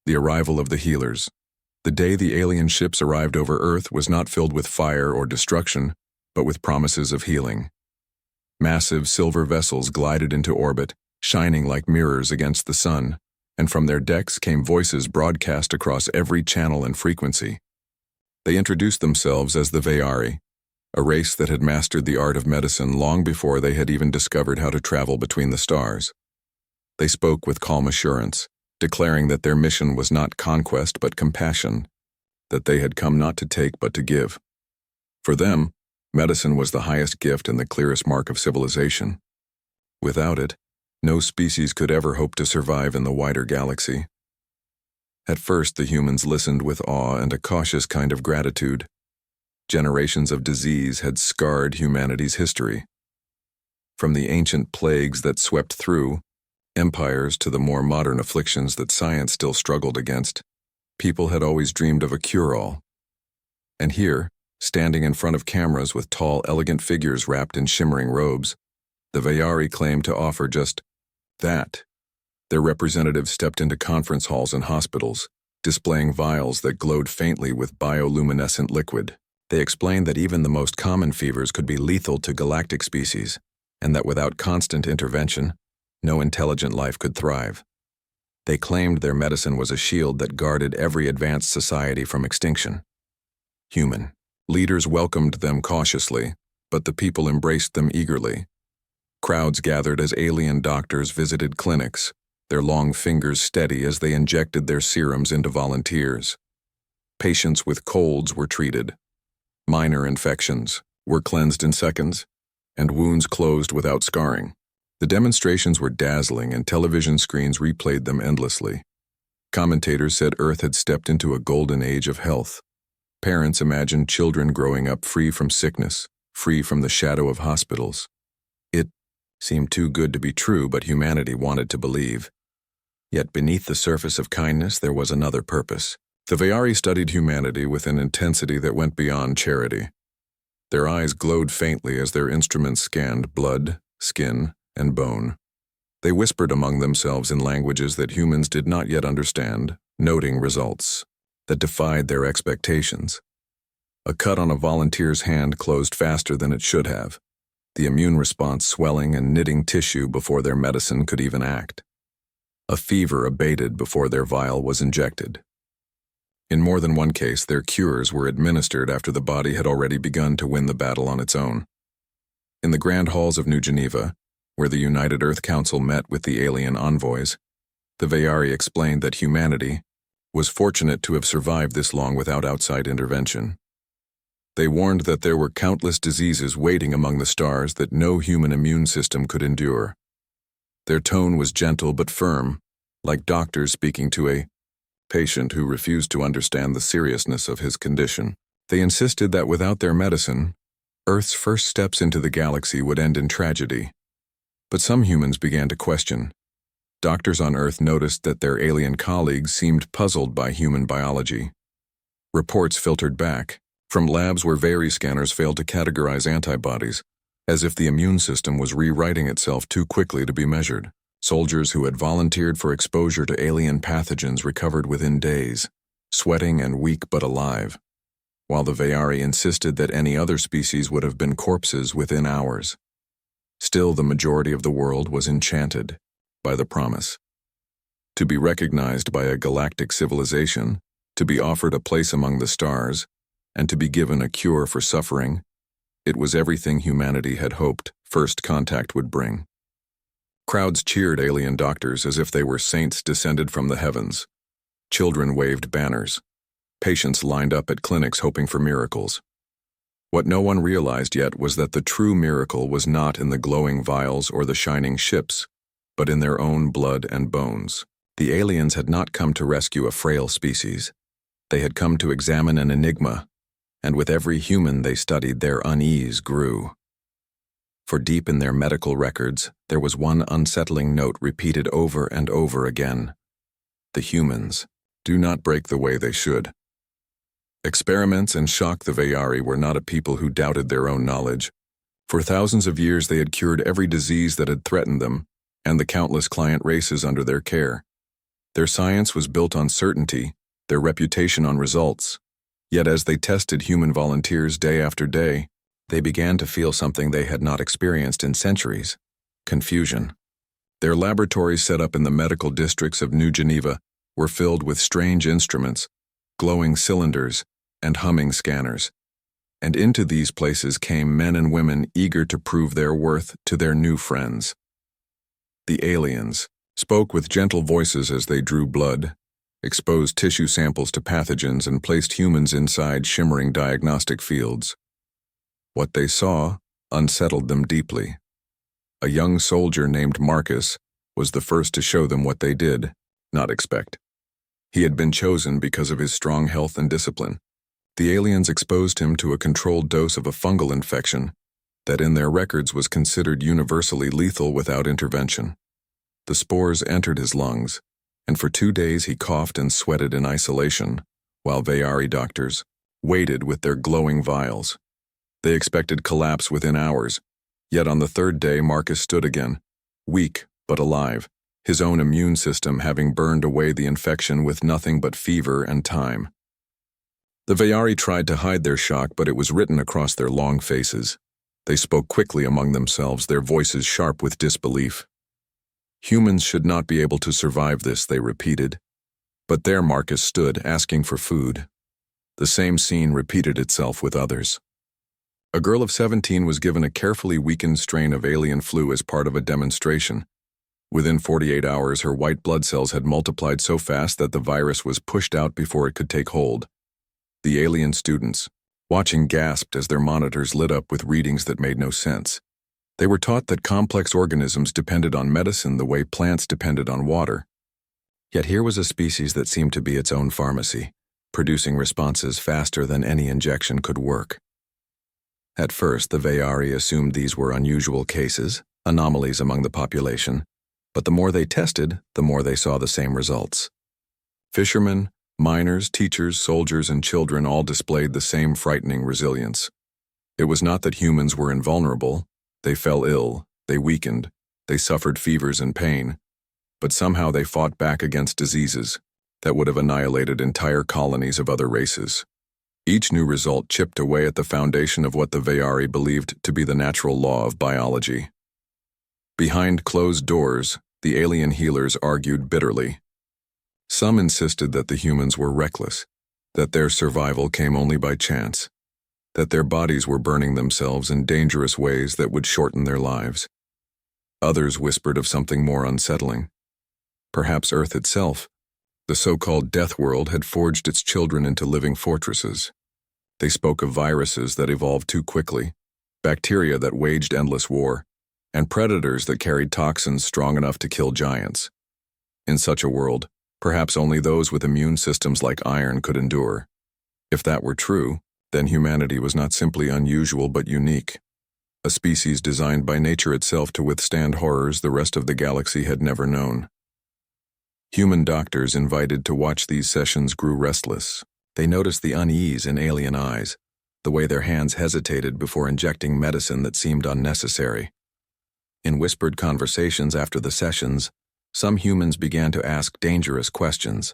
The arrival of the healers. The day the alien ships arrived over Earth was not filled with fire or destruction, but with promises of healing. Massive silver vessels glided into orbit, shining like mirrors against the sun, and from their decks came voices broadcast across every channel and frequency. They introduced themselves as the Vayari, a race that had mastered the art of medicine long before they had even discovered how to travel between the stars. They spoke with calm assurance, declaring that their mission was not conquest but compassion, that they had come not to take but to give. For them, medicine was the highest gift and the clearest mark of civilization. Without it, no species could ever hope to survive in the wider galaxy. At first, the humans listened with awe and a cautious kind of gratitude. Generations of disease had scarred humanity's history. From the ancient plagues that swept through empires to the more modern afflictions that science still struggled against, people had always dreamed of a cure-all. And here, standing in front of cameras with tall, elegant figures wrapped in shimmering robes, the Vayari claimed to offer just that. Their representatives stepped into conference halls and hospitals, displaying vials that glowed faintly with bioluminescent liquid. They explained that even the most common fevers could be lethal to galactic species, and that without constant intervention, no intelligent life could thrive. They claimed their medicine was a shield that guarded every advanced society from extinction. Human leaders welcomed them cautiously, but the people embraced them eagerly. Crowds gathered as alien doctors visited clinics, their long fingers steady as they injected their serums into volunteers. Patients with colds were treated. Minor infections were cleansed in seconds, and wounds closed without scarring. The demonstrations were dazzling, and television screens replayed them endlessly. Commentators said Earth had stepped into a golden age of health. Parents imagined children growing up free from sickness, free from the shadow of hospitals. It seemed too good to be true, but humanity wanted to believe. Yet beneath the surface of kindness there was another purpose. The Vayari studied humanity with an intensity that went beyond charity. Their eyes glowed faintly as their instruments scanned blood, skin, and bone. They whispered among themselves in languages that humans did not yet understand, noting results that defied their expectations. A cut on a volunteer's hand closed faster than it should have, the immune response swelling and knitting tissue before their medicine could even act. A fever abated before their vial was injected. In more than one case, their cures were administered after the body had already begun to win the battle on its own. In the grand halls of New Geneva, where the United Earth Council met with the alien envoys, the Vayari explained that humanity was fortunate to have survived this long without outside intervention. They warned that there were countless diseases waiting among the stars that no human immune system could endure. Their tone was gentle but firm, like doctors speaking to a patient who refused to understand the seriousness of his condition. They insisted that without their medicine, Earth's first steps into the galaxy would end in tragedy. But some humans began to question. Doctors on Earth noticed that their alien colleagues seemed puzzled by human biology. Reports filtered back from labs where Vayari scanners failed to categorize antibodies, as if the immune system was rewriting itself too quickly to be measured. Soldiers who had volunteered for exposure to alien pathogens recovered within days, sweating and weak but alive, while the Vayari insisted that any other species would have been corpses within hours. Still, the majority of the world was enchanted by the promise. To be recognized by a galactic civilization, to be offered a place among the stars, and to be given a cure for suffering, it was everything humanity had hoped first contact would bring. Crowds cheered alien doctors as if they were saints descended from the heavens. Children waved banners. Patients lined up at clinics hoping for miracles. What no one realized yet was that the true miracle was not in the glowing vials or the shining ships, but in their own blood and bones. The aliens had not come to rescue a frail species. They had come to examine an enigma, and with every human they studied, their unease grew. For deep in their medical records, there was one unsettling note repeated over and over again. The humans do not break the way they should. Experiments and shock the Vayari were not a people who doubted their own knowledge. For thousands of years they had cured every disease that had threatened them and the countless client races under their care. Their science was built on certainty, their reputation on results. Yet as they tested human volunteers day after day, they began to feel something they had not experienced in centuries: confusion. Their laboratories set up in the medical districts of New Geneva were filled with strange instruments, glowing cylinders, and humming scanners. And into these places came men and women eager to prove their worth to their new friends. The aliens spoke with gentle voices as they drew blood, exposed tissue samples to pathogens, and placed humans inside shimmering diagnostic fields. What they saw unsettled them deeply. A young soldier named Marcus was the first to show them what they did not expect. He had been chosen because of his strong health and discipline. The aliens exposed him to a controlled dose of a fungal infection that in their records was considered universally lethal without intervention. The spores entered his lungs, and for 2 days he coughed and sweated in isolation, while Veyari doctors waited with their glowing vials. They expected collapse within hours, yet on the 3rd day Marcus stood again, weak but alive, his own immune system having burned away the infection with nothing but fever and time. The Veyari tried to hide their shock, but it was written across their long faces. They spoke quickly among themselves, their voices sharp with disbelief. Humans should not be able to survive this, they repeated. But there Marcus stood, asking for food. The same scene repeated itself with others. A girl of 17 was given a carefully weakened strain of alien flu as part of a demonstration. Within 48 hours, her white blood cells had multiplied so fast that the virus was pushed out before it could take hold. The alien students, watching, gasped as their monitors lit up with readings that made no sense. They were taught that complex organisms depended on medicine the way plants depended on water. Yet here was a species that seemed to be its own pharmacy, producing responses faster than any injection could work. At first, the Veyari assumed these were unusual cases, anomalies among the population, but the more they tested, the more they saw the same results. Fishermen, miners, teachers, soldiers, and children all displayed the same frightening resilience. It was not that humans were invulnerable. They fell ill, they weakened, they suffered fevers and pain, but somehow they fought back against diseases that would have annihilated entire colonies of other races. Each new result chipped away at the foundation of what the Veyari believed to be the natural law of biology. Behind closed doors, the alien healers argued bitterly. Some insisted that the humans were reckless, that their survival came only by chance, that their bodies were burning themselves in dangerous ways that would shorten their lives. Others whispered of something more unsettling. Perhaps Earth itself, the so-called death world, had forged its children into living fortresses. They spoke of viruses that evolved too quickly, bacteria that waged endless war, and predators that carried toxins strong enough to kill giants. In such a world, perhaps only those with immune systems like iron could endure. If that were true, then humanity was not simply unusual but unique, a species designed by nature itself to withstand horrors the rest of the galaxy had never known. Human doctors invited to watch these sessions grew restless. They noticed the unease in alien eyes, the way their hands hesitated before injecting medicine that seemed unnecessary. In whispered conversations after the sessions, some humans began to ask dangerous questions.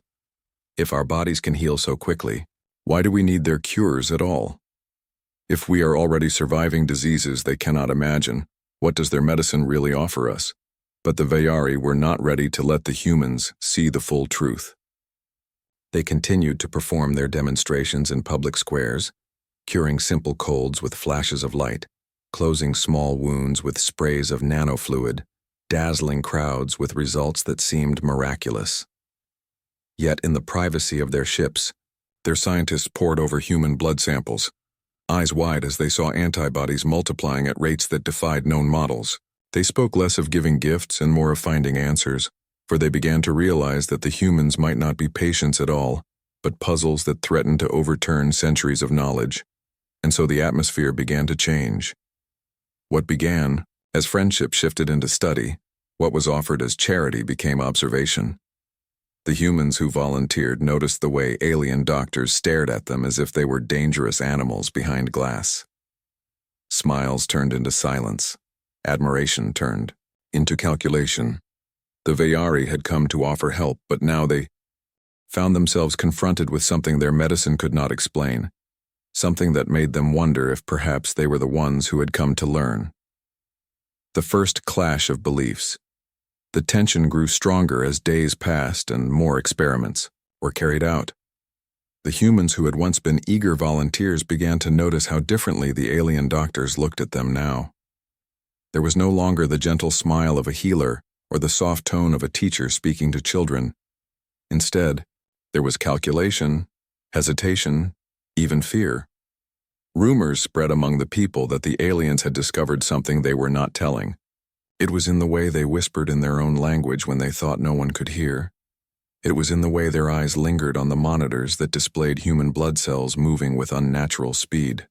If our bodies can heal so quickly, why do we need their cures at all? If we are already surviving diseases they cannot imagine, what does their medicine really offer us? But the Veyari were not ready to let the humans see the full truth. They continued to perform their demonstrations in public squares, curing simple colds with flashes of light, closing small wounds with sprays of nanofluid, dazzling crowds with results that seemed miraculous. Yet in the privacy of their ships, their scientists pored over human blood samples, eyes wide as they saw antibodies multiplying at rates that defied known models. They spoke less of giving gifts and more of finding answers, for they began to realize that the humans might not be patients at all, but puzzles that threatened to overturn centuries of knowledge. And so the atmosphere began to change. What began as friendship shifted into study, what was offered as charity became observation. The humans who volunteered noticed the way alien doctors stared at them as if they were dangerous animals behind glass. Smiles turned into silence. Admiration turned into calculation. The Veyari had come to offer help, but now they found themselves confronted with something their medicine could not explain, something that made them wonder if perhaps they were the ones who had come to learn. The first clash of beliefs. The tension grew stronger as days passed and more experiments were carried out. The humans who had once been eager volunteers began to notice how differently the alien doctors looked at them now. There was no longer the gentle smile of a healer or the soft tone of a teacher speaking to children. Instead, there was calculation, hesitation, even fear. Rumors spread among the people that the aliens had discovered something they were not telling. It was in the way they whispered in their own language when they thought no one could hear. It was in the way their eyes lingered on the monitors that displayed human blood cells moving with unnatural speed.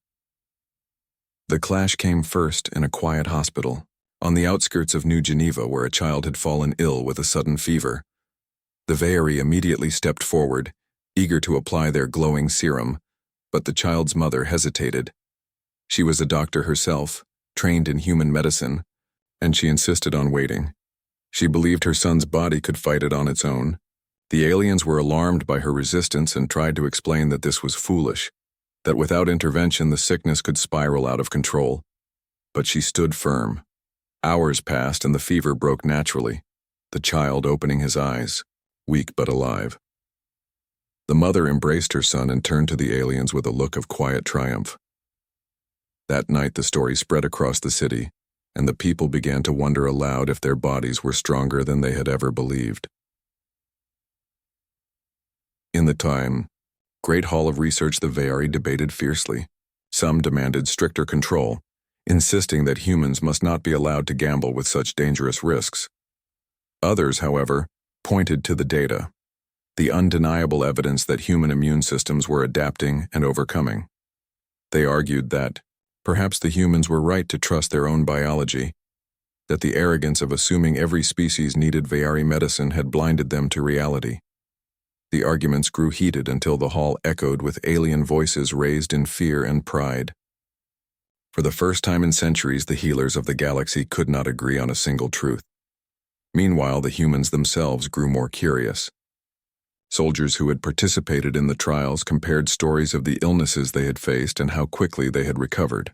The clash came first in a quiet hospital, on the outskirts of New Geneva, where a child had fallen ill with a sudden fever. The Veyari immediately stepped forward, eager to apply their glowing serum, but the child's mother hesitated. She was a doctor herself, trained in human medicine, and she insisted on waiting. She believed her son's body could fight it on its own. The aliens were alarmed by her resistance and tried to explain that this was foolish, that without intervention the sickness could spiral out of control. But she stood firm. Hours passed and the fever broke naturally, the child opening his eyes, weak but alive. The mother embraced her son and turned to the aliens with a look of quiet triumph. That night the story spread across the city, and the people began to wonder aloud if their bodies were stronger than they had ever believed. In the Great Hall of Research, the Veyari debated fiercely. Some demanded stricter control, insisting that humans must not be allowed to gamble with such dangerous risks. Others, however, pointed to the data, the undeniable evidence that human immune systems were adapting and overcoming. They argued that perhaps the humans were right to trust their own biology, that the arrogance of assuming every species needed Veyari medicine had blinded them to reality. The arguments grew heated until the hall echoed with alien voices raised in fear and pride. For the first time in centuries, the healers of the galaxy could not agree on a single truth. Meanwhile, the humans themselves grew more curious. Soldiers who had participated in the trials compared stories of the illnesses they had faced and how quickly they had recovered.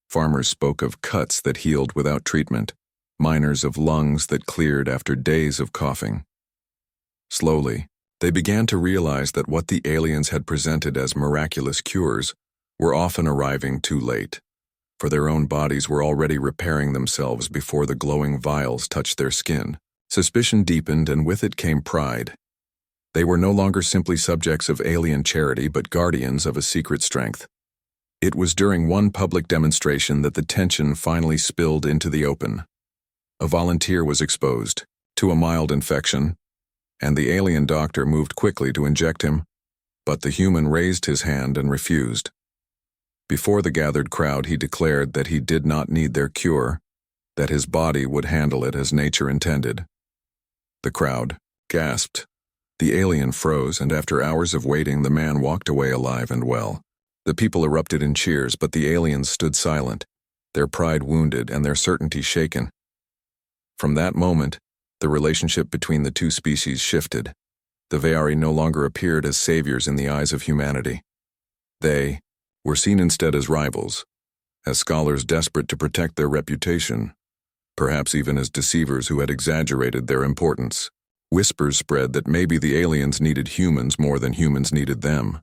Farmers spoke of cuts that healed without treatment, miners of lungs that cleared after days of coughing. Slowly, they began to realize that what the aliens had presented as miraculous cures were often arriving too late, for their own bodies were already repairing themselves before the glowing vials touched their skin. Suspicion deepened, and with it came pride. They were no longer simply subjects of alien charity, but guardians of a secret strength. It was during one public demonstration that the tension finally spilled into the open. A volunteer was exposed to a mild infection, and the alien doctor moved quickly to inject him, but the human raised his hand and refused. Before the gathered crowd, he declared that he did not need their cure, that his body would handle it as nature intended. The crowd gasped. The alien froze, and after hours of waiting, the man walked away alive and well. The people erupted in cheers, but the aliens stood silent, their pride wounded and their certainty shaken. From that moment, the relationship between the two species shifted. The Veyari no longer appeared as saviors in the eyes of humanity. They were seen instead as rivals, as scholars desperate to protect their reputation, perhaps even as deceivers who had exaggerated their importance. Whispers spread that maybe the aliens needed humans more than humans needed them.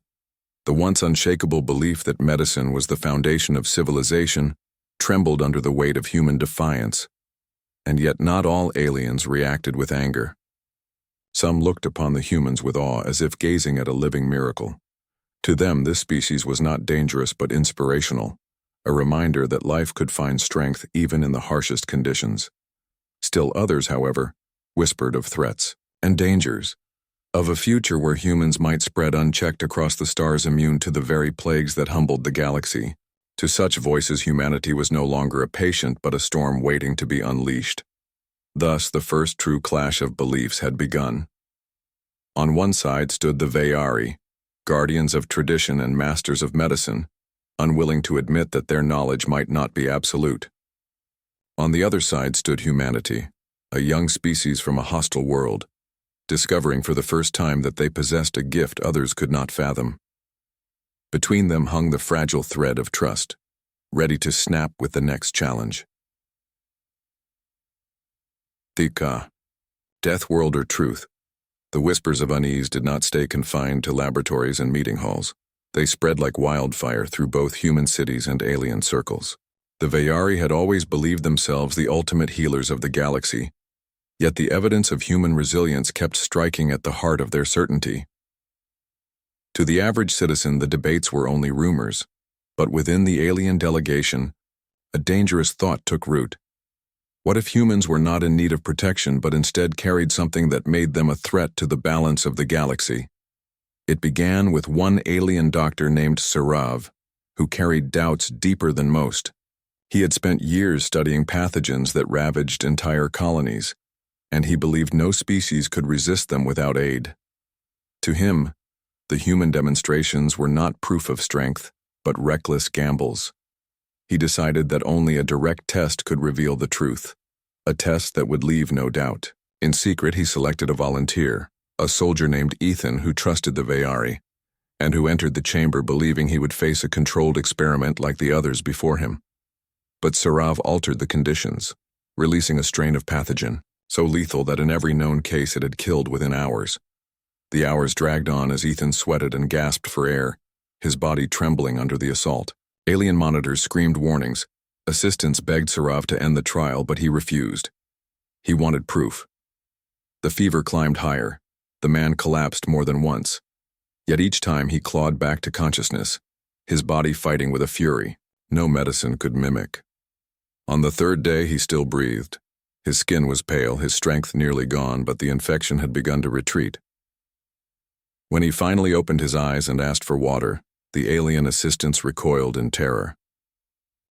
The once unshakable belief that medicine was the foundation of civilization trembled under the weight of human defiance. And yet not all aliens reacted with anger. Some looked upon the humans with awe, as if gazing at a living miracle. To them, this species was not dangerous but inspirational, a reminder that life could find strength even in the harshest conditions. Still others, however, whispered of threats and dangers, of a future where humans might spread unchecked across the stars, immune to the very plagues that humbled the galaxy. To such voices, humanity was no longer a patient but a storm waiting to be unleashed. Thus, the first true clash of beliefs had begun. On one side stood the Veyari, guardians of tradition and masters of medicine, unwilling to admit that their knowledge might not be absolute. On the other side stood humanity, a young species from a hostile world, discovering for the first time that they possessed a gift others could not fathom. Between them hung the fragile thread of trust, ready to snap with the next challenge. Thika, death world or truth. The whispers of unease did not stay confined to laboratories and meeting halls. They spread like wildfire through both human cities and alien circles. The Vayari had always believed themselves the ultimate healers of the galaxy, yet the evidence of human resilience kept striking at the heart of their certainty. To the average citizen, the debates were only rumors, but within the alien delegation, a dangerous thought took root. What if humans were not in need of protection but instead carried something that made them a threat to the balance of the galaxy? It began with one alien doctor named Sarav, who carried doubts deeper than most. He had spent years studying pathogens that ravaged entire colonies, and he believed no species could resist them without aid. To him, the human demonstrations were not proof of strength, but reckless gambles. He decided that only a direct test could reveal the truth, a test that would leave no doubt. In secret, he selected a volunteer, a soldier named Ethan who trusted the Vayari, and who entered the chamber believing he would face a controlled experiment like the others before him. But Sarav altered the conditions, releasing a strain of pathogen, so lethal that in every known case it had killed within hours. The hours dragged on as Ethan sweated and gasped for air, his body trembling under the assault. Alien monitors screamed warnings. Assistants begged Sarav to end the trial, but he refused. He wanted proof. The fever climbed higher. The man collapsed more than once. Yet each time he clawed back to consciousness, his body fighting with a fury no medicine could mimic. On the third day, he still breathed. His skin was pale, his strength nearly gone, but the infection had begun to retreat. When he finally opened his eyes and asked for water, the alien assistants recoiled in terror.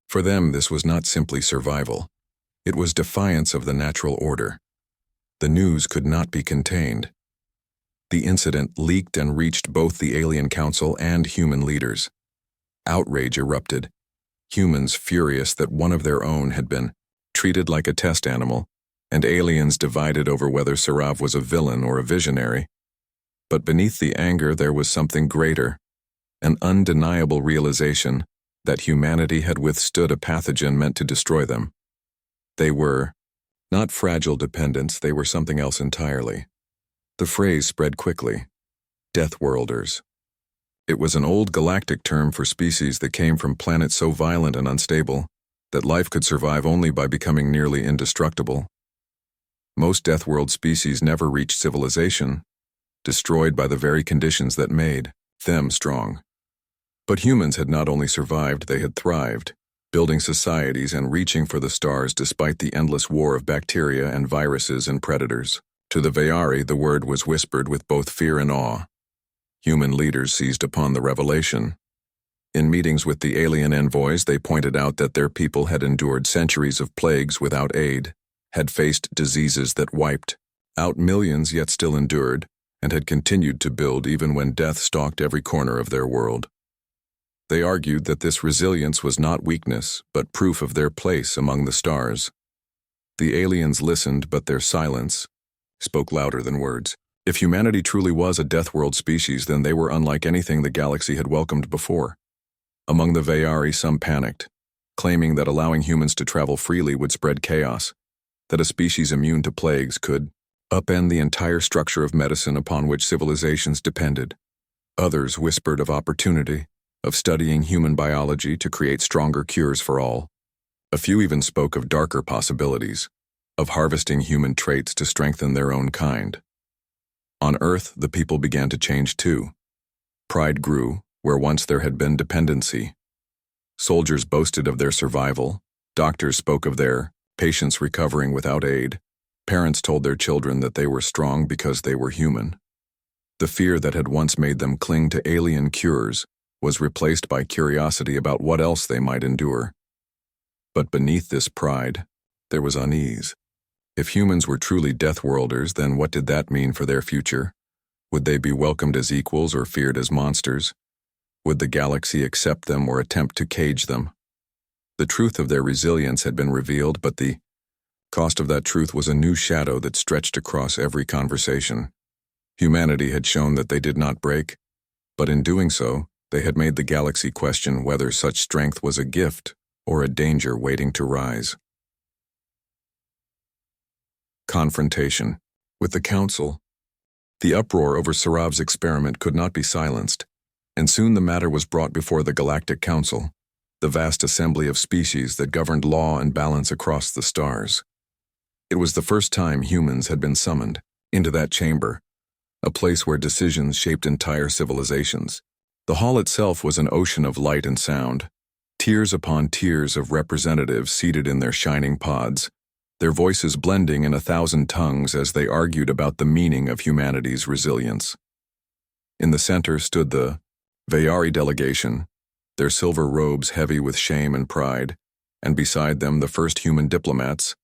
For them, this was not simply survival. It was defiance of the natural order. The news could not be contained. The incident leaked and reached both the alien council and human leaders. Outrage erupted. Humans furious that one of their own had been treated like a test animal, and aliens divided over whether Sarav was a villain or a visionary. But beneath the anger there was something greater, an undeniable realization that humanity had withstood a pathogen meant to destroy them. They were not fragile dependents, they were something else entirely. The phrase spread quickly. Deathworlders. It was an old galactic term for species that came from planets so violent and unstable that life could survive only by becoming nearly indestructible. Most Deathworld species never reached civilization, destroyed by the very conditions that made them strong. But humans had not only survived, they had thrived, building societies and reaching for the stars despite the endless war of bacteria and viruses and predators. To the Vayari, the word was whispered with both fear and awe. Human leaders seized upon the revelation. In meetings with the alien envoys, they pointed out that their people had endured centuries of plagues without aid, had faced diseases that wiped out millions yet still endured, and had continued to build even when death stalked every corner of their world. They argued that this resilience was not weakness, but proof of their place among the stars. The aliens listened, but their silence spoke louder than words. If humanity truly was a Deathworld species, then they were unlike anything the galaxy had welcomed before. Among the Vayari, some panicked, claiming that allowing humans to travel freely would spread chaos, that a species immune to plagues could upend the entire structure of medicine upon which civilizations depended. Others whispered of opportunity, of studying human biology to create stronger cures for all. A few even spoke of darker possibilities, of harvesting human traits to strengthen their own kind. On Earth, the people began to change too. Pride grew where once there had been dependency. Soldiers boasted of their survival, doctors spoke of their patients recovering without aid, parents told their children that they were strong because they were human. The fear that had once made them cling to alien cures was replaced by curiosity about what else they might endure. But beneath this pride, there was unease. If humans were truly Deathworlders, then what did that mean for their future? Would they be welcomed as equals or feared as monsters? Would the galaxy accept them or attempt to cage them? The truth of their resilience had been revealed, but the Cost of that truth was a new shadow that stretched across every conversation. Humanity had shown that they did not break, but in doing so, they had made the galaxy question whether such strength was a gift or a danger waiting to rise. Confrontation. With the Council. The uproar over Sarav's experiment could not be silenced, and soon the matter was brought before the Galactic Council, the vast assembly of species that governed law and balance across the stars. It was the first time humans had been summoned into that chamber, a place where decisions shaped entire civilizations. The hall itself was an ocean of light and sound, tiers upon tiers of representatives seated in their shining pods, their voices blending in 1,000 tongues as they argued about the meaning of humanity's resilience. In the center stood the Vayari delegation, their silver robes heavy with shame and pride, and beside them the first human diplomats,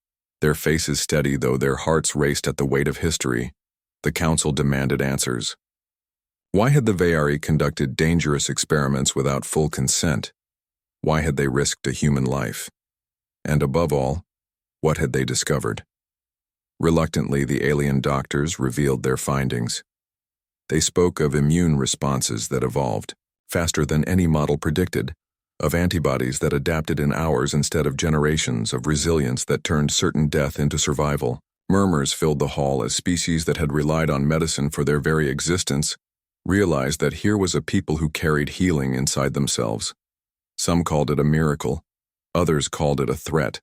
their faces steady though their hearts raced at the weight of history. The council demanded answers. Why had the Vayari conducted dangerous experiments without full consent? Why had they risked a human life? And above all, what had they discovered? Reluctantly, the alien doctors revealed their findings. They spoke of immune responses that evolved faster than any model predicted, of antibodies that adapted in hours instead of generations, of resilience that turned certain death into survival. Murmurs filled the hall as species that had relied on medicine for their very existence realized that here was a people who carried healing inside themselves. Some called it a miracle, others called it a threat.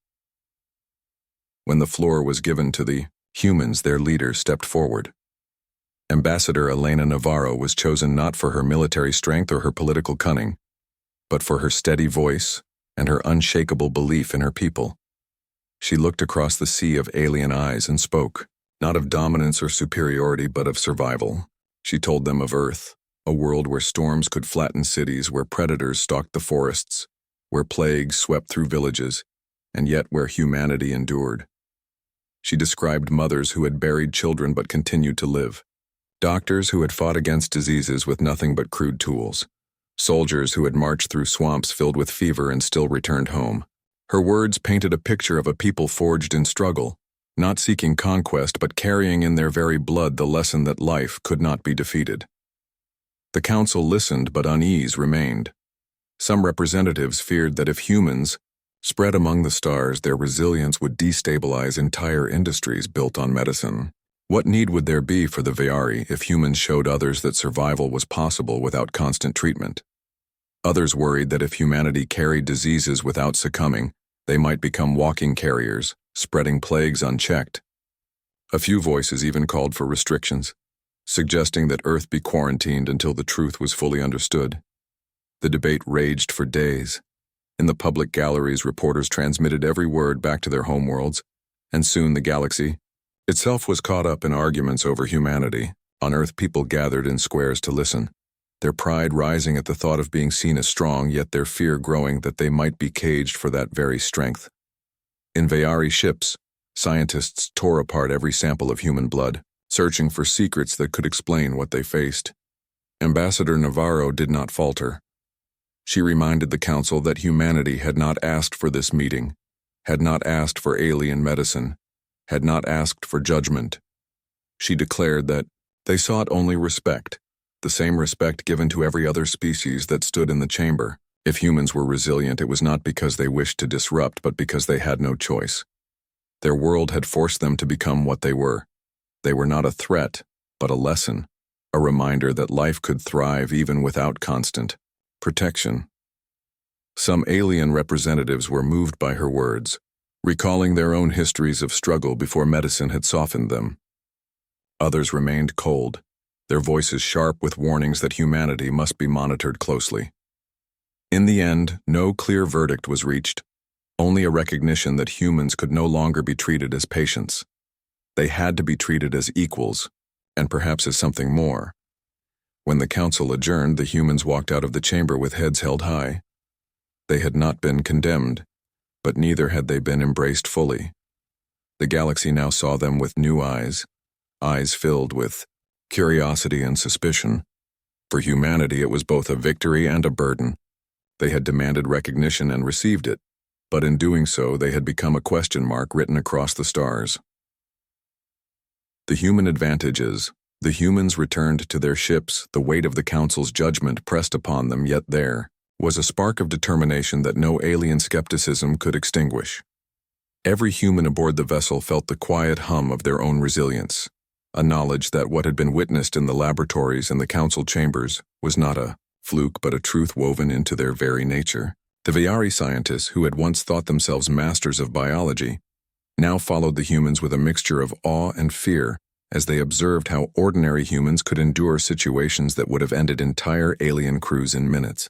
When the floor was given to the humans, their leader stepped forward. Ambassador Elena Navarro was chosen not for her military strength or her political cunning, but for her steady voice and her unshakable belief in her people. She looked across the sea of alien eyes and spoke, not of dominance or superiority, but of survival. She told them of Earth, a world where storms could flatten cities, where predators stalked the forests, where plagues swept through villages, and yet where humanity endured. She described mothers who had buried children but continued to live, doctors who had fought against diseases with nothing but crude tools, soldiers who had marched through swamps filled with fever and still returned home. Her words painted a picture of a people forged in struggle, not seeking conquest but carrying in their very blood the lesson that life could not be defeated. The council listened, but unease remained. Some representatives feared that if humans spread among the stars, their resilience would destabilize entire industries built on medicine. What need would there be for the Vayari if humans showed others that survival was possible without constant treatment? Others worried that if humanity carried diseases without succumbing, they might become walking carriers, spreading plagues unchecked. A few voices even called for restrictions, suggesting that Earth be quarantined until the truth was fully understood. The debate raged for days. In the public galleries, reporters transmitted every word back to their homeworlds, and soon the galaxy itself was caught up in arguments over humanity. On Earth, people gathered in squares to listen, their pride rising at the thought of being seen as strong, yet their fear growing that they might be caged for that very strength. In Vayari ships, scientists tore apart every sample of human blood, searching for secrets that could explain what they faced. Ambassador Navarro did not falter. She reminded the council that humanity had not asked for this meeting, had not asked for alien medicine, had not asked for judgment. She declared that they sought only respect, the same respect given to every other species that stood in the chamber. If humans were resilient, it was not because they wished to disrupt, but because they had no choice. Their world had forced them to become what they were. They were not a threat, but a lesson, a reminder that life could thrive even without constant protection. Some alien representatives were moved by her words, recalling their own histories of struggle before medicine had softened them. Others remained cold, their voices sharp with warnings that humanity must be monitored closely. In the end, no clear verdict was reached, only a recognition that humans could no longer be treated as patients. They had to be treated as equals, and perhaps as something more. When the council adjourned, the humans walked out of the chamber with heads held high. They had not been condemned, but neither had they been embraced fully. The galaxy now saw them with new eyes, eyes filled with curiosity and suspicion. For humanity, it was both a victory and a burden. They had demanded recognition and received it, but in doing so they had become a question mark written across the stars. The human advantages. The humans returned to their ships, the weight of the Council's judgment pressed upon them, yet there was a spark of determination that no alien skepticism could extinguish. Every human aboard the vessel felt the quiet hum of their own resilience, a knowledge that what had been witnessed in the laboratories and the Council chambers was not a fluke but a truth woven into their very nature. The Vayari scientists, who had once thought themselves masters of biology, now followed the humans with a mixture of awe and fear as they observed how ordinary humans could endure situations that would have ended entire alien crews in minutes.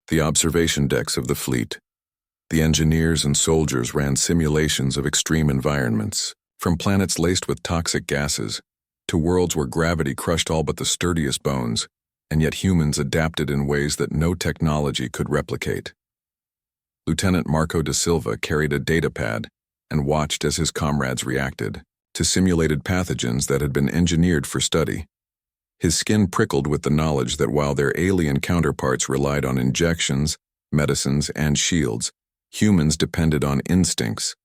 The observation decks of the fleet. The engineers and soldiers ran simulations of extreme environments, from planets laced with toxic gases to worlds where gravity crushed all but the sturdiest bones, and yet humans adapted in ways that no technology could replicate. Lieutenant Marco da Silva carried a datapad and watched as his comrades reacted to simulated pathogens that had been engineered for study. His skin prickled with the knowledge that while their alien counterparts relied on injections, medicines, and shields, humans depended on instincts,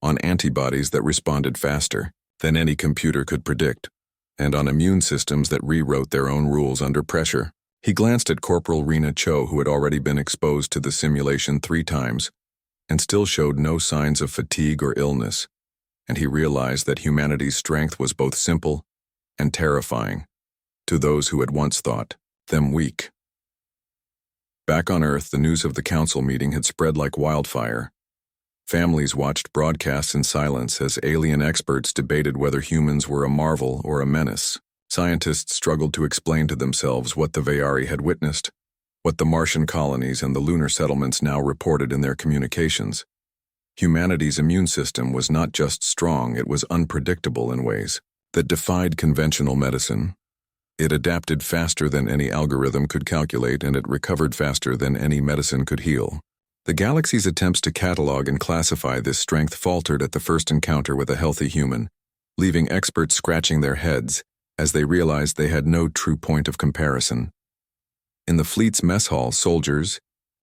on antibodies that responded faster than any computer could predict, and on immune systems that rewrote their own rules under pressure. He glanced at Corporal Rena Cho, who had already been exposed to the simulation 3 times, and still showed no signs of fatigue or illness, and he realized that humanity's strength was both simple and terrifying to those who had once thought them weak. Back on Earth, the news of the Council meeting had spread like wildfire. Families watched broadcasts in silence as alien experts debated whether humans were a marvel or a menace. Scientists struggled to explain to themselves what the Vayari had witnessed, what the Martian colonies and the lunar settlements now reported in their communications. Humanity's immune system was not just strong, it was unpredictable in ways that defied conventional medicine. It adapted faster than any algorithm could calculate, and it recovered faster than any medicine could heal. The galaxy's attempts to catalog and classify this strength faltered at the first encounter with a healthy human, leaving experts scratching their heads as they realized they had no true point of comparison. In the fleet's mess hall, soldiers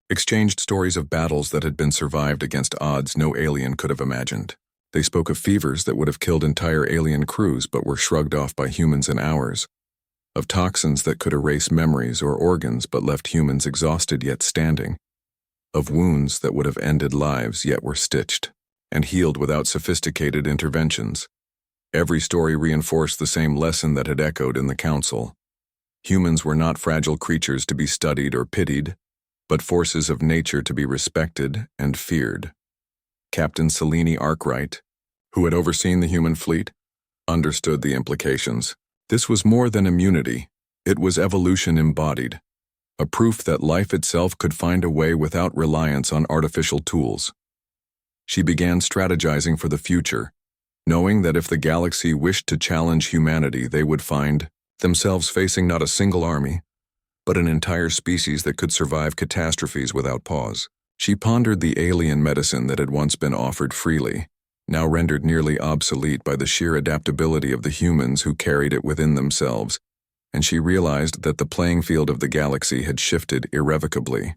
exchanged stories of battles that had been survived against odds no alien could have imagined. They spoke of fevers that would have killed entire alien crews but were shrugged off by humans in hours, of toxins that could erase memories or organs but left humans exhausted yet standing, of wounds that would have ended lives yet were stitched and healed without sophisticated interventions. Every story reinforced the same lesson that had echoed in the Council. Humans were not fragile creatures to be studied or pitied, but forces of nature to be respected and feared. Captain Selene Arkwright, who had overseen the human fleet, understood the implications. This was more than immunity. It was evolution embodied, a proof that life itself could find a way without reliance on artificial tools. She began strategizing for the future, knowing that if the galaxy wished to challenge humanity, they would find themselves facing not a single army, but an entire species that could survive catastrophes without pause. She pondered the alien medicine that had once been offered freely, now rendered nearly obsolete by the sheer adaptability of the humans who carried it within themselves, and she realized that the playing field of the galaxy had shifted irrevocably.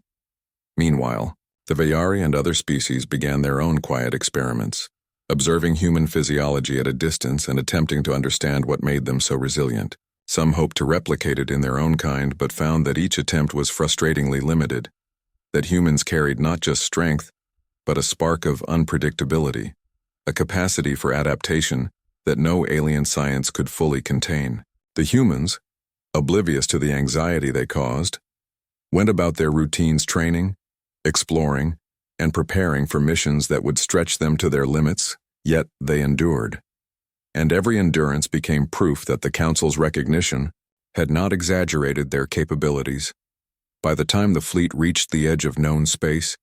Meanwhile, the Vayari and other species began their own quiet experiments, observing human physiology at a distance and attempting to understand what made them so resilient. Some hoped to replicate it in their own kind, but found that each attempt was frustratingly limited, that humans carried not just strength, but a spark of unpredictability, a capacity for adaptation that no alien science could fully contain. The humans, oblivious to the anxiety they caused, went about their routines training, exploring, and preparing for missions that would stretch them to their limits, yet they endured. And every endurance became proof that the Council's recognition had not exaggerated their capabilities. By the time the fleet reached the edge of known space,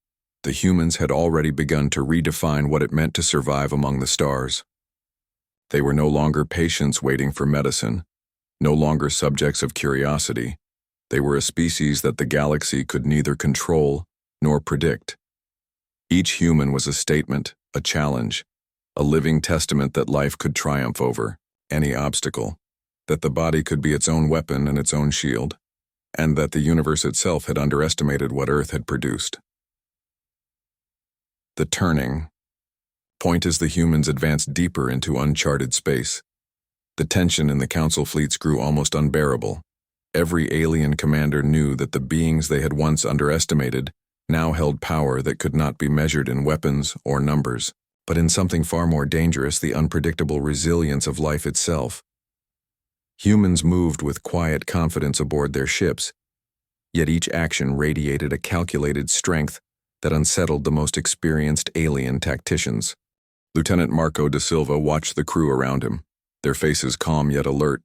the humans had already begun to redefine what it meant to survive among the stars. They were no longer patients waiting for medicine, no longer subjects of curiosity. They were a species that the galaxy could neither control nor predict. Each human was a statement, a challenge, a living testament that life could triumph over any obstacle, that the body could be its own weapon and its own shield, and that the universe itself had underestimated what Earth had produced. The turning point as the humans advanced deeper into uncharted space. The tension in the Council fleets grew almost unbearable. Every alien commander knew that the beings they had once underestimated now held power that could not be measured in weapons or numbers, but in something far more dangerous, the unpredictable resilience of life itself. Humans moved with quiet confidence aboard their ships, yet each action radiated a calculated strength that unsettled the most experienced alien tacticians. Lieutenant Marco da Silva watched the crew around him, their faces calm yet alert,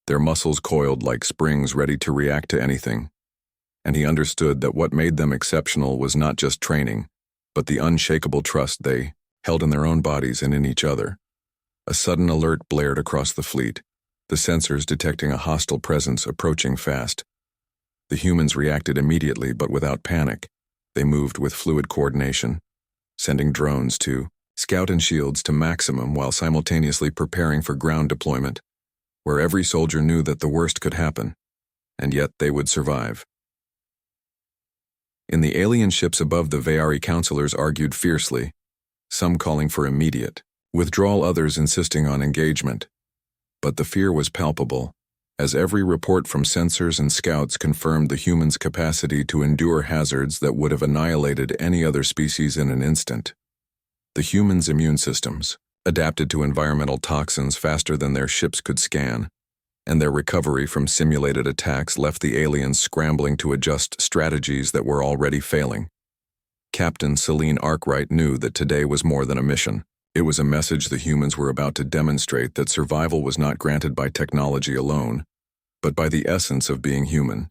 their muscles coiled like springs ready to react to anything. And he understood that what made them exceptional was not just training, but the unshakable trust they held in their own bodies and in each other. A sudden alert blared across the fleet, the sensors detecting a hostile presence approaching fast. The humans reacted immediately, but without panic. They moved with fluid coordination, sending drones to scout and shields to maximum while simultaneously preparing for ground deployment, where every soldier knew that the worst could happen, and yet they would survive. In the alien ships above, the Veari counselors argued fiercely, some calling for immediate withdrawal, others insisting on engagement. But the fear was palpable, as every report from sensors and scouts confirmed the humans' capacity to endure hazards that would have annihilated any other species in an instant. The humans' immune systems adapted to environmental toxins faster than their ships could scan, and their recovery from simulated attacks left the aliens scrambling to adjust strategies that were already failing. Captain Celine Arkwright knew that today was more than a mission. It was a message the humans were about to demonstrate that survival was not granted by technology alone, but by the essence of being human.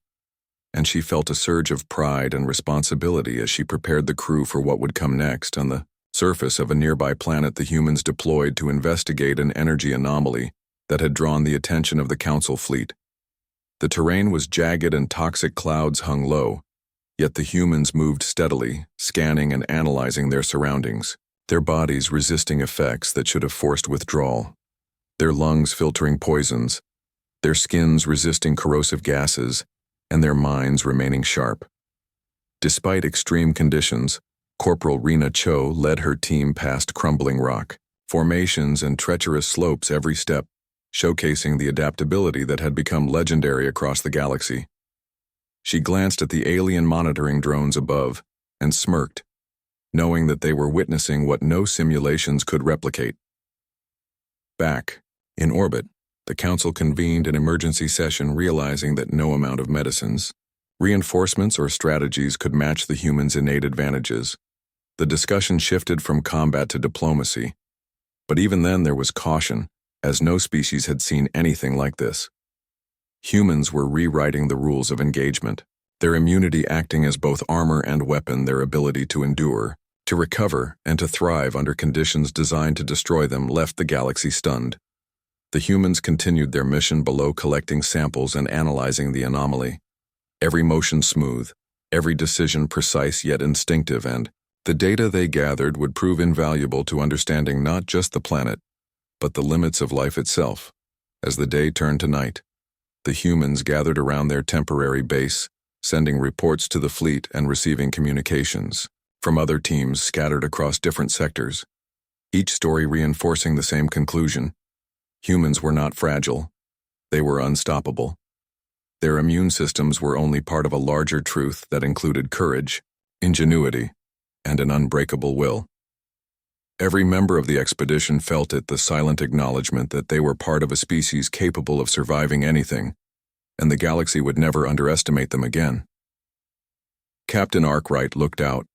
And she felt a surge of pride and responsibility as she prepared the crew for what would come next. On the surface of a nearby planet, the humans deployed to investigate an energy anomaly that had drawn the attention of the Council fleet. The terrain was jagged and toxic clouds hung low, yet the humans moved steadily, scanning and analyzing their surroundings, their bodies resisting effects that should have forced withdrawal, their lungs filtering poisons, their skins resisting corrosive gases, and their minds remaining sharp. Despite extreme conditions, Corporal Rena Cho led her team past crumbling rock formations and treacherous slopes every step, showcasing the adaptability that had become legendary across the galaxy. She glanced at the alien monitoring drones above and smirked, knowing that they were witnessing what no simulations could replicate. Back, in orbit, the Council convened an emergency session, realizing that no amount of medicines, reinforcements, or strategies could match the humans' innate advantages. The discussion shifted from combat to diplomacy, but even then there was caution, as no species had seen anything like this. Humans were rewriting the rules of engagement, their immunity acting as both armor and weapon, their ability to endure, to recover, and to thrive under conditions designed to destroy them left the galaxy stunned. The humans continued their mission below, collecting samples and analyzing the anomaly. Every motion smooth, every decision precise yet instinctive, and the data they gathered would prove invaluable to understanding not just the planet, but the limits of life itself. As the day turned to night, the humans gathered around their temporary base, sending reports to the fleet and receiving communications from other teams scattered across different sectors, each story reinforcing the same conclusion. Humans were not fragile. They were unstoppable. Their immune systems were only part of a larger truth that included courage, ingenuity, and an unbreakable will. Every member of the expedition felt it, the silent acknowledgement that they were part of a species capable of surviving anything, and the galaxy would never underestimate them again. Captain Arkwright looked out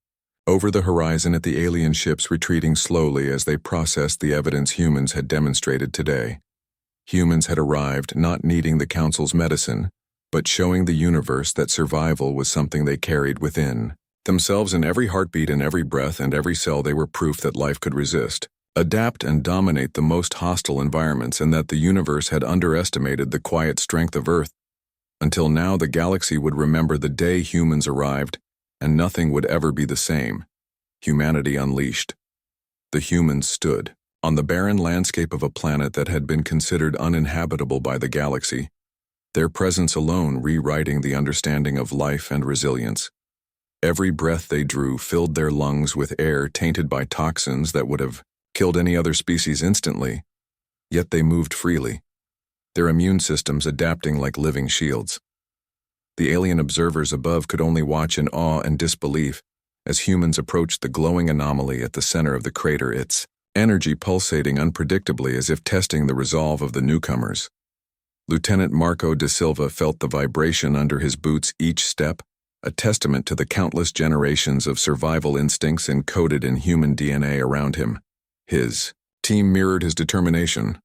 over the horizon at the alien ships retreating slowly as they processed the evidence humans had demonstrated today. Humans had arrived not needing the Council's medicine, but showing the universe that survival was something they carried within themselves. In every heartbeat, in every breath, and every cell, they were proof that life could resist, adapt, and dominate the most hostile environments, and that the universe had underestimated the quiet strength of Earth. Until now, the galaxy would remember the day humans arrived, and nothing would ever be the same. Humanity unleashed. The humans stood on the barren landscape of a planet that had been considered uninhabitable by the galaxy. their presence alone rewriting the understanding of life and resilience. Every breath they drew filled their lungs with air tainted by toxins that would have killed any other species instantly, yet they moved freely, their immune systems adapting like living shields. The alien observers above could only watch in awe and disbelief as humans approached the glowing anomaly at the center of the crater, its energy pulsating unpredictably as if testing the resolve of the newcomers. Lieutenant Marco da Silva felt the vibration under his boots each step, a testament to the countless generations of survival instincts encoded in human DNA around him. His team mirrored his determination,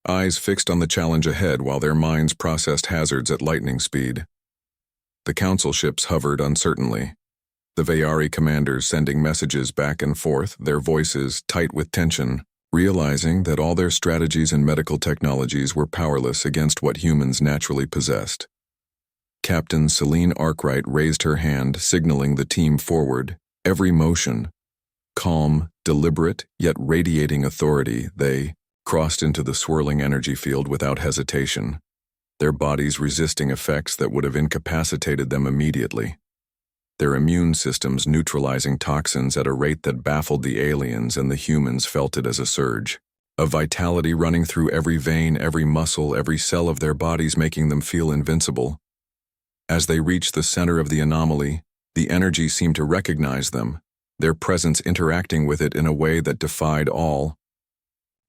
eyes fixed on the challenge ahead while their minds processed hazards at lightning speed. The council ships hovered uncertainly, the Vayari commanders sending messages back and forth, their voices tight with tension, realizing that all their strategies and medical technologies were powerless against what humans naturally possessed. Captain Celine Arkwright raised her hand, signaling the team forward. Every motion, calm, deliberate, yet radiating authority, they crossed into the swirling energy field without hesitation, their bodies resisting effects that would have incapacitated them immediately. Their immune systems neutralizing toxins at a rate that baffled the aliens, and the humans felt it as a surge, a vitality running through every vein, every muscle, every cell of their bodies, making them feel invincible. As they reached the center of the anomaly, the energy seemed to recognize them, their presence interacting with it in a way that defied all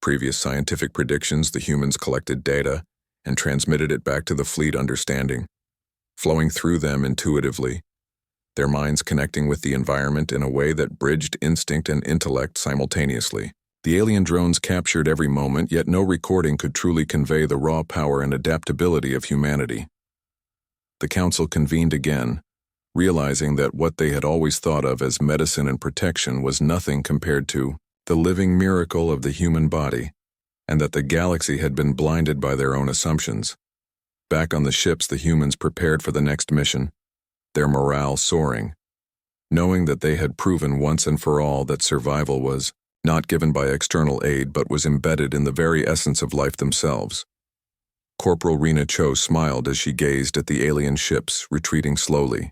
previous scientific predictions. The humans collected data and transmitted it back to the fleet, understanding, flowing through them intuitively, their minds connecting with the environment in a way that bridged instinct and intellect simultaneously. The alien drones captured every moment, yet no recording could truly convey the raw power and adaptability of humanity. The council convened again, realizing that what they had always thought of as medicine and protection was nothing compared to the living miracle of the human body, and that the galaxy had been blinded by their own assumptions. Back on the ships, the humans prepared for the next mission, their morale soaring, knowing that they had proven once and for all that survival was not given by external aid but was embedded in the very essence of life themselves. Corporal Rena Cho smiled as she gazed at the alien ships retreating slowly.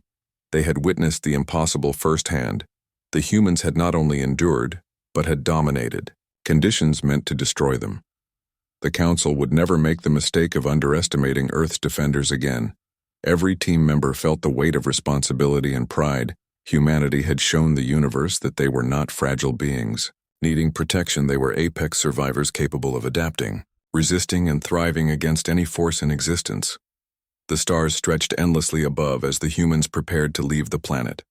They had witnessed the impossible firsthand. The humans had not only endured, but had dominated, conditions meant to destroy them. The Council would never make the mistake of underestimating Earth's defenders again. Every team member felt the weight of responsibility and pride. Humanity had shown the universe that they were not fragile beings. Needing protection, they were apex survivors capable of adapting, resisting and thriving against any force in existence. The stars stretched endlessly above as the humans prepared to leave the planet,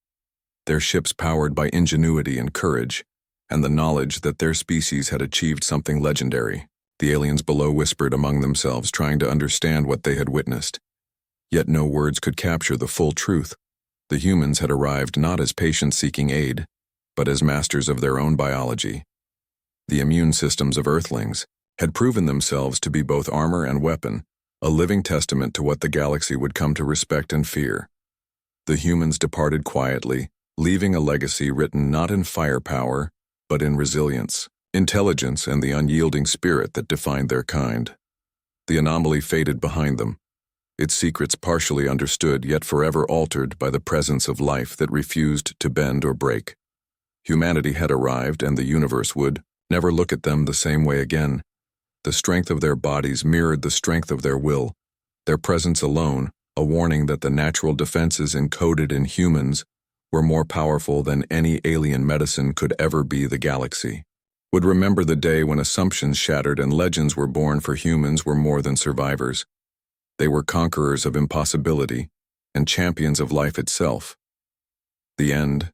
their ships powered by ingenuity and courage, and the knowledge that their species had achieved something legendary. The aliens below whispered among themselves, trying to understand what they had witnessed. Yet no words could capture the full truth. The humans had arrived not as patients seeking aid, but as masters of their own biology. The immune systems of Earthlings had proven themselves to be both armor and weapon, a living testament to what the galaxy would come to respect and fear. The humans departed quietly, leaving a legacy written not in firepower, but in resilience, intelligence, and the unyielding spirit that defined their kind. The anomaly faded behind them, its secrets partially understood yet forever altered by the presence of life that refused to bend or break. Humanity had arrived, and the universe would never look at them the same way again. The strength of their bodies mirrored the strength of their will, their presence alone, a warning that the natural defenses encoded in humans were more powerful than any alien medicine could ever be. The galaxy would remember the day when assumptions shattered and legends were born, for humans were more than survivors. They were conquerors of impossibility and champions of life itself. The end